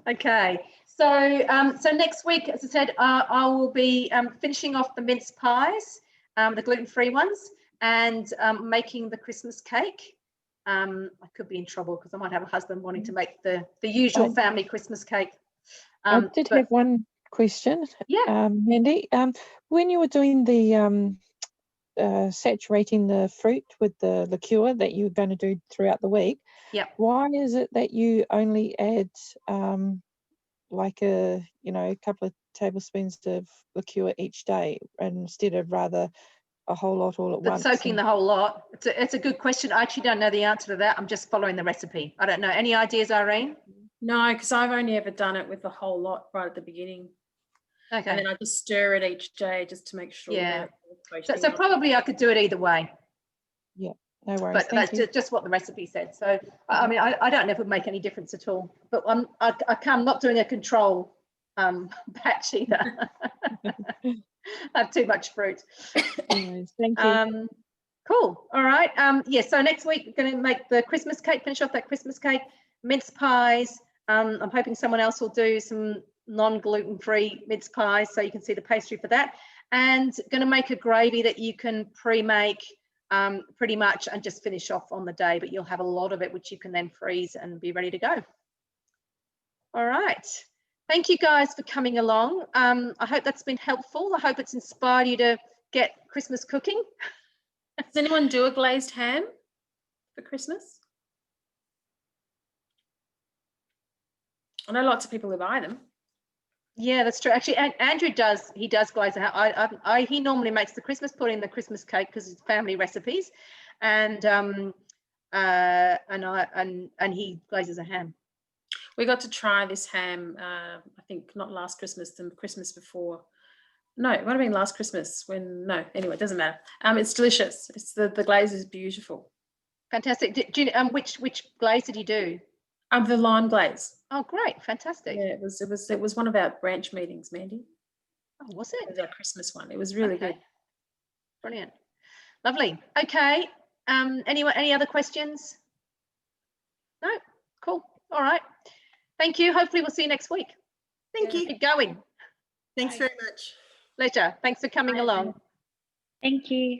Okay. So, so next week, as I said, I will be finishing off the mince pies, the gluten-free ones, and making the Christmas cake. I could be in trouble because I might have a husband wanting to make the usual family Christmas cake. I did have one question, Yeah. Mandy. When you were doing the saturating the fruit with the liqueur that you were going to do throughout the week, why is it that you only add like a couple of tablespoons of liqueur each day instead of rather a whole lot all at once? Soaking the whole lot. It's a good question. I actually don't know the answer to that. I'm just following the recipe. I don't know. Any ideas, Irene? No, because I've only ever done it with the whole lot right at the beginning. Okay. And then I just stir it each day just to make sure. Yeah. That So probably I could do it either way. Yeah, no worries. But that's just what the recipe said. So I mean, I don't know if it would make any difference at all. But I'm not doing a control batch either. I have too much fruit. Anyways, thank you. Cool. All right. Yeah. So next week we're going to make the Christmas cake. Finish off that Christmas cake. Mince pies. I'm hoping someone else will do some non-gluten-free mince pies, so you can see the pastry for that. And going to make a gravy that you can pre-make pretty much and just finish off on the day, but you'll have a lot of it which you can then freeze and be ready to go. All right. Thank you guys for coming along. I hope that's been helpful. I hope it's inspired you to get Christmas cooking. Does anyone do a glazed ham for Christmas? I know lots of people who buy them. Yeah, that's true. Actually, Andrew does. He does glaze a ham. He normally makes the Christmas pudding, the Christmas cake, because it's family recipes, and he glazes a ham. We got to try this ham. I think not last Christmas, the Christmas before. No, it might have been last Christmas. Anyway, it doesn't matter. It's delicious. It's the glaze is beautiful. Fantastic. Do you, which glaze did you do? The lime glaze. Oh, great! Fantastic. Yeah, it was one of our branch meetings, Mandy. Oh, was it? It was our Christmas one. It was really good. Brilliant. Lovely. Okay. Any other questions? No? Cool. All right. Thank you. Hopefully we'll see you next week. Thank you. Keep going. Thanks very much. Pleasure. Thanks for coming along. Thank you.